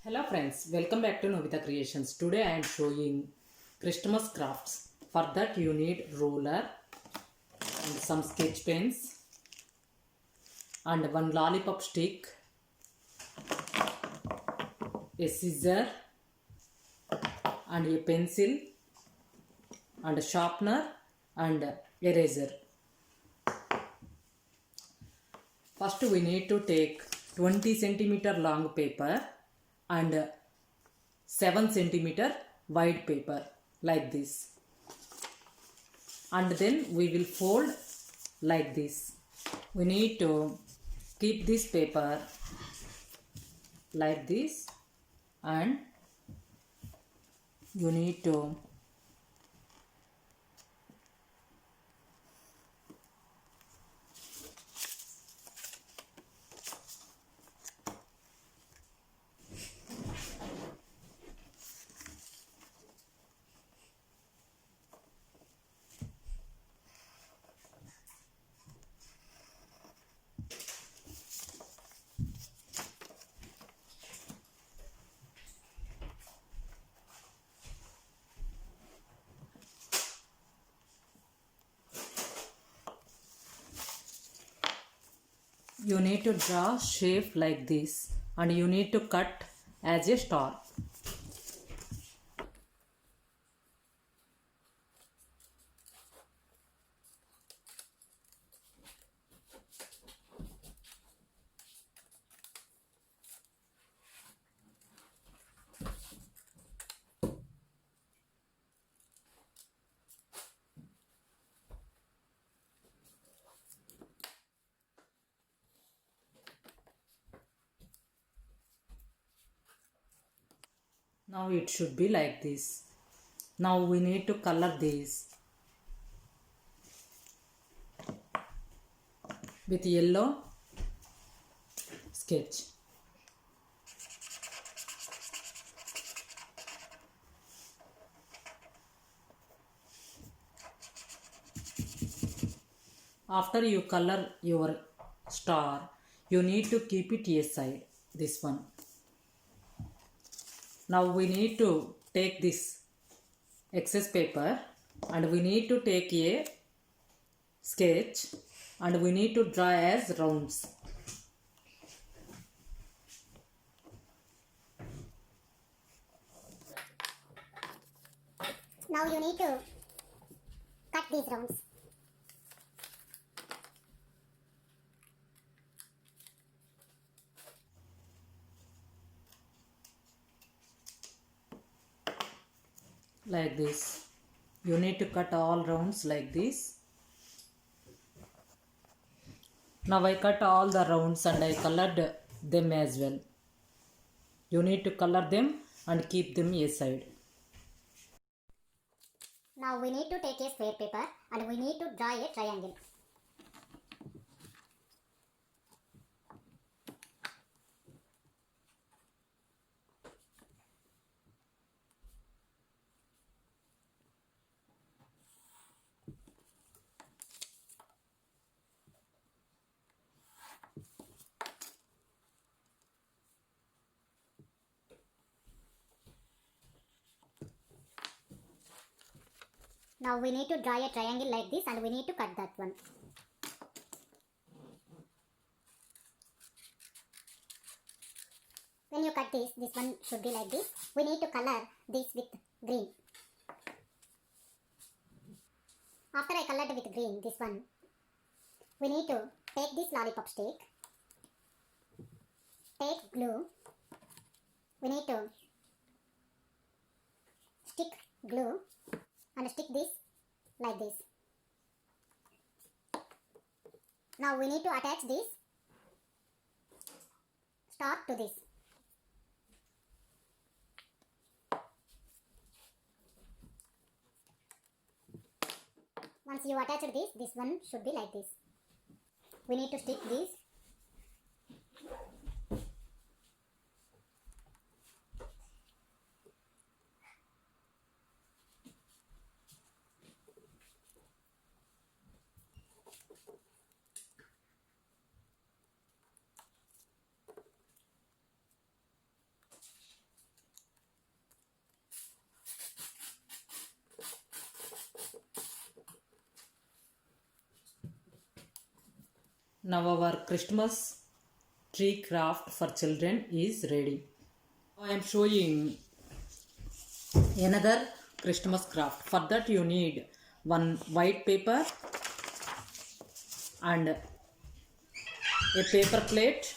Hello friends, welcome back to Novita Creations. Today I am showing Christmas crafts. For that you need ruler and some sketch pens and one lollipop stick, a scissor and a pencil and a sharpener and eraser. First we need to take 20 centimeter long paper and 7 centimeter wide paper like this, and then we will fold like this. We need to keep this paper like this, and you need to draw shape like this, and you need to cut as a star. Now it should be like this. Now we need to color this with yellow sketch. After you color your star, you need to keep it aside, this one. Now we need to take this excess paper and we need to take a sketch and we need to draw as rounds. Now you need to cut these rounds. Like this. You need to cut all rounds like this. Now I cut all the rounds and I colored them as well. You need to color them and keep them aside. Now we need to take a square paper and we need to draw a triangle. Now we need to draw a triangle like this and we need to cut that one. When you cut this one should be like this. We need to color this with green. After I colored with green this one, we need to take this lollipop stick, take glue, we need to stick glue and stick this like this. Now we need to attach this star to this. Once you attach this one should be like this. We need to stick this. Now our Christmas tree craft for children is ready. I am showing another Christmas craft. For that you need one white paper and a paper plate,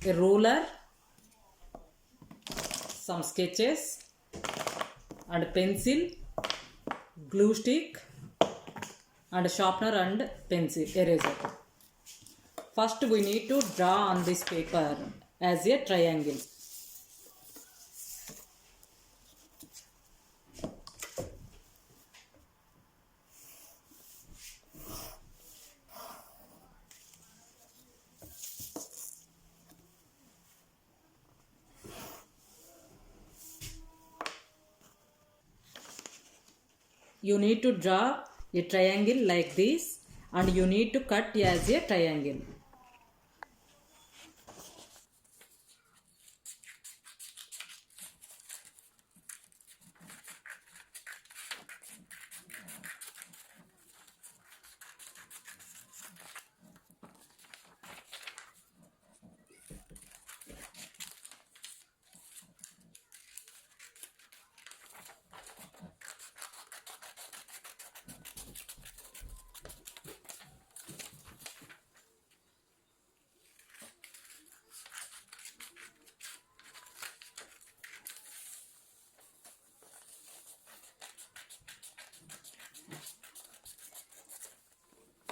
a ruler, some sketches and pencil, glue stick and sharpener and pencil eraser. First we need to draw on this paper as a triangle. You need to draw a triangle like this and you need to cut as a triangle.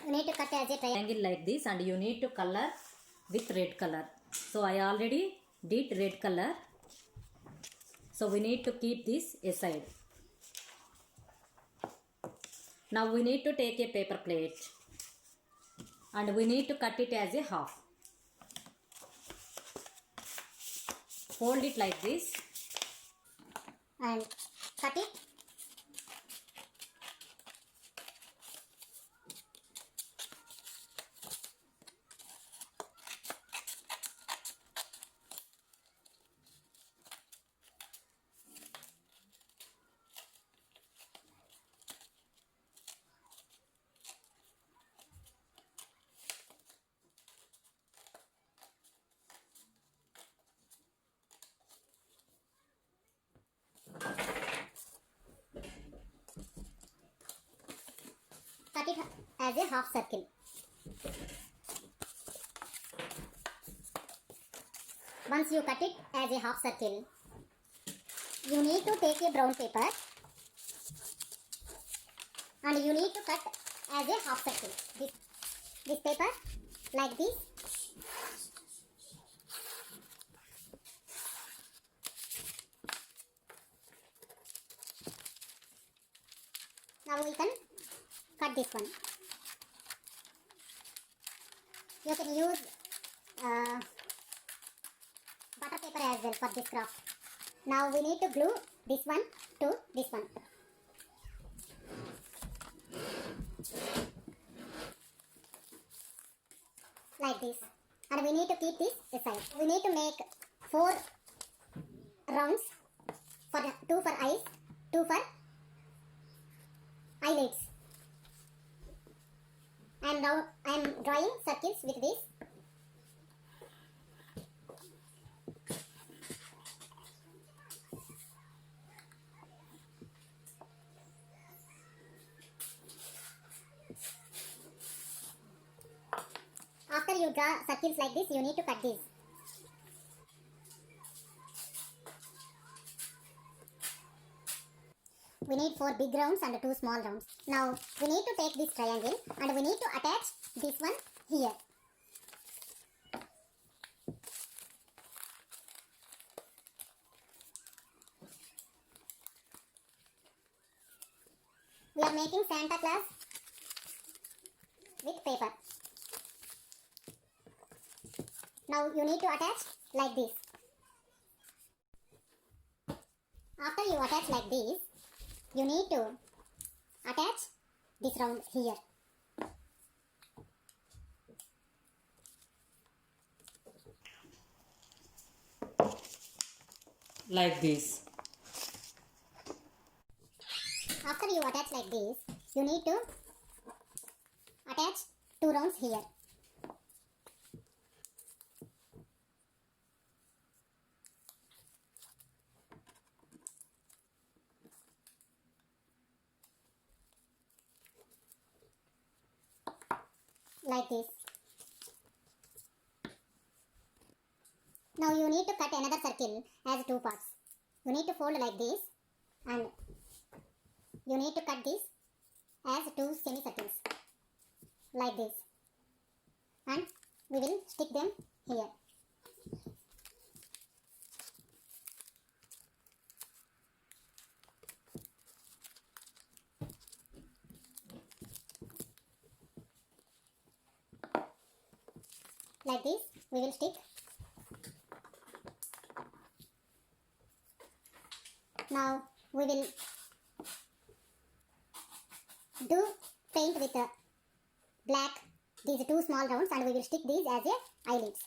You need to cut as a triangle. Triangle like this and you need to color with red color. So I already did red color. So we need to keep this aside. Now we need to take a paper plate and we need to cut it as a half. Fold it like this And cut it. Cut it as a half circle. Once you cut it as a half circle, you need to take a brown paper and you need to cut as a half circle. This paper like this. Now we can cut this one. You can use butter paper as well for this craft. Now we need to glue this one to this one. Like this. And we need to keep this aside. We need to make 4 rounds, for 2 for eyes, 2 for eyelids. I am drawing circles with this. After you draw circles like this, you need to cut this. We need 4 big rounds and 2 small rounds. Now we need to take this triangle and we need to attach this one here. We are making Santa Claus with paper. Now you need to attach like this. After you attach like this, you need to attach this round here. Like this. After you attach like this, you need to attach 2 rounds here. Like this. Now you need to cut another circle as 2 parts. You need to fold like this and you need to cut this as 2 semicircles like this, and we will stick them here. Like this we will stick. Now we will do paint with black these 2 small rounds, and we will stick these as a eyelids.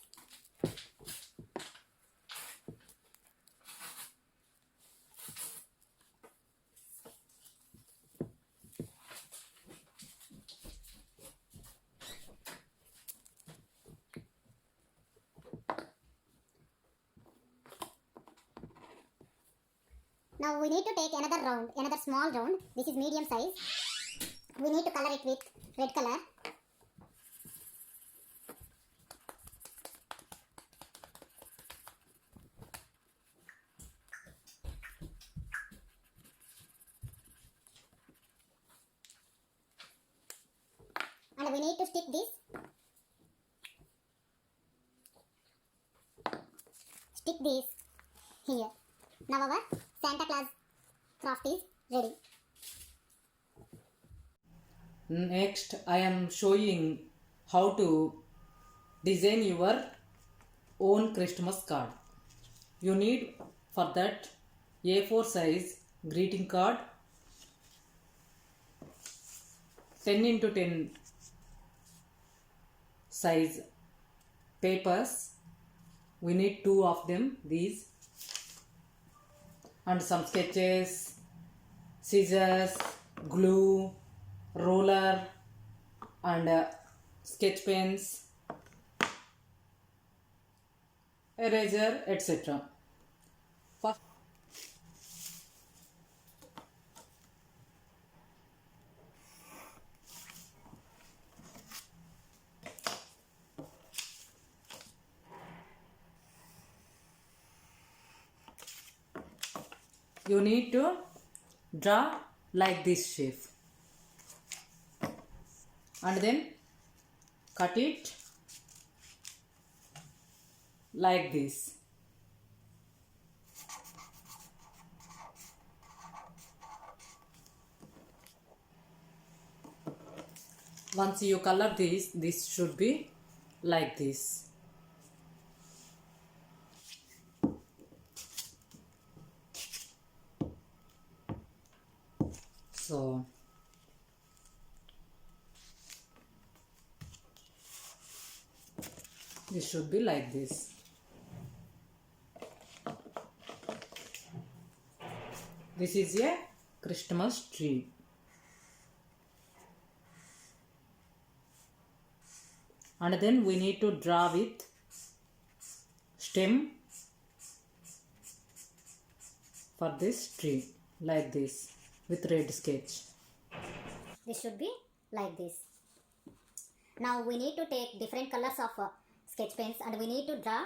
Now we need to take another round, another small round. This is medium size. We need to color it with red color. And we need to stick this. Stick this here. Now our Santa Claus craft is ready. Next, I am showing how to design your own Christmas card. You need for that A4 size greeting card, 10 into 10 size papers. We need 2 of them, these, and some sketches, scissors, glue, roller, and sketch pens, eraser, etc. First, you need to draw like this shape and then cut it like this. Once you color this should be like this. So this should be like this. This is a Christmas tree. And then we need to draw with stem for this tree like this with red sketch. This should be like this. Now we need to take different colors of sketch pens and we need to draw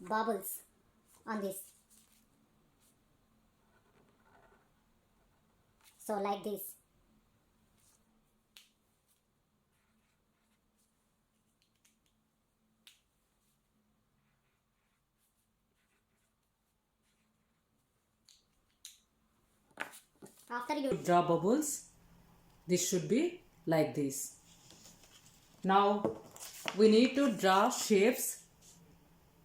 bubbles on this. So like this. After you Draw bubbles, this should be like this. Now we need to draw shapes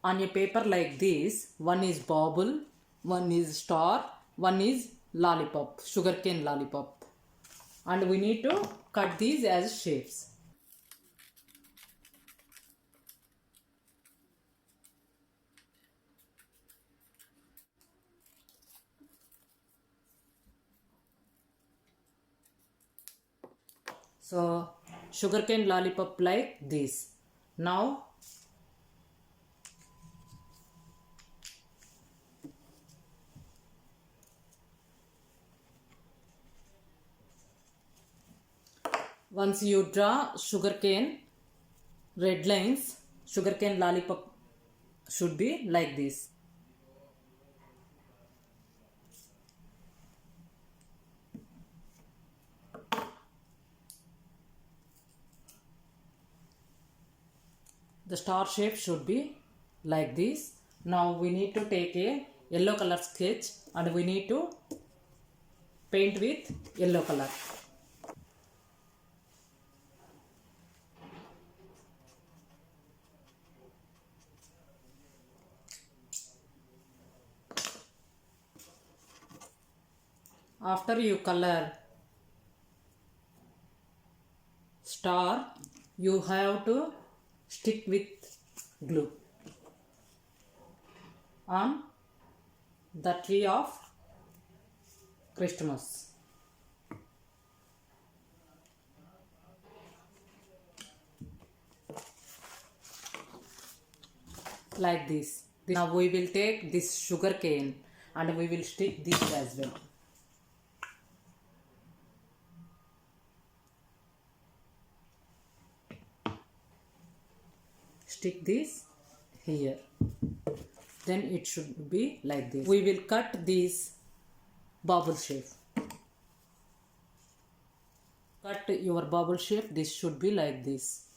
on a paper like this. One is bubble, one is star, one is lollipop, sugarcane lollipop, and we need to cut these as shapes. So sugarcane lollipop like this. Now once you draw sugarcane red lines, sugarcane lollipop should be like this. The star shape should be like this. Now we need to take a yellow color sketch and we need to paint with yellow color. After you color star, you have to stick with glue on the tree of Christmas. Like this. Now we will take this sugar cane and we will stick this as well. Stick this here. Then it should be like this. We will cut this bubble shape. Cut your bubble shape. This should be like this.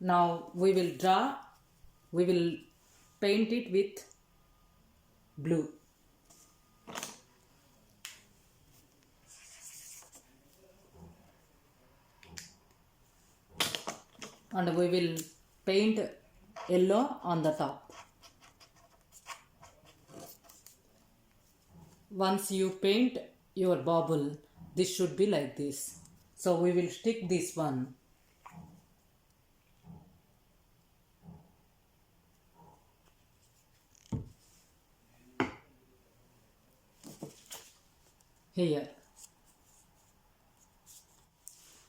Now we will paint it with blue. And we will paint yellow on the top. Once you paint your bubble, this should be like this. So we will stick this one. Here.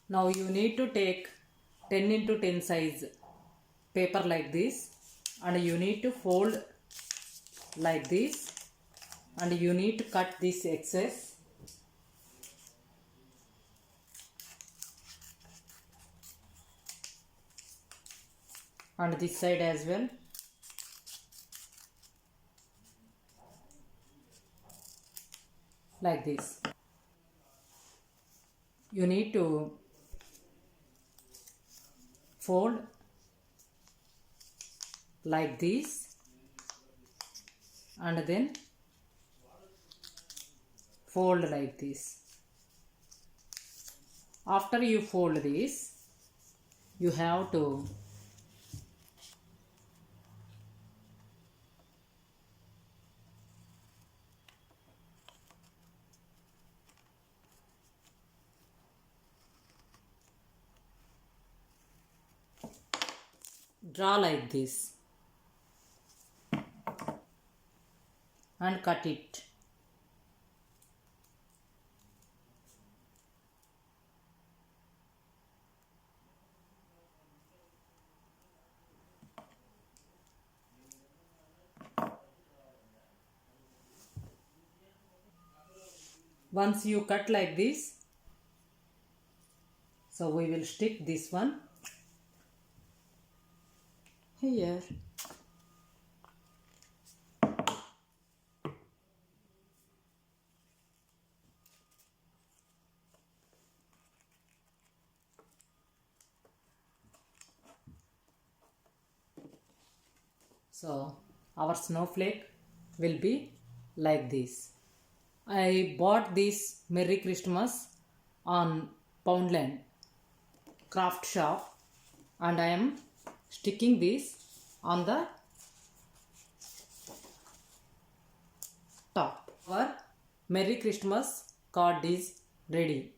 Now you need to take 10 into 10 size paper like this and you need to fold like this and you need to cut this excess. And this side as well. Like this. You need to fold like this and then fold like this. After you fold this, you have to draw like this and cut it. Once you cut like this, so we will stick this one here. So our snowflake will be like this. I bought this Merry Christmas on Poundland craft shop and I am sticking this on the top. Our Merry Christmas card is ready.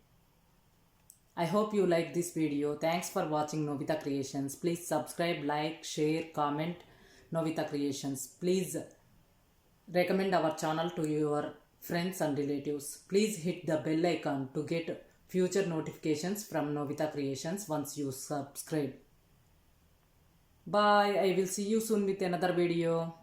I hope you like this video. Thanks for watching Novita Creations. Please subscribe, like, share, comment Novita Creations. Please recommend our channel to your friends and relatives. Please hit the bell icon to get future notifications from Novita Creations once you subscribe. Bye. I will see you soon with another video.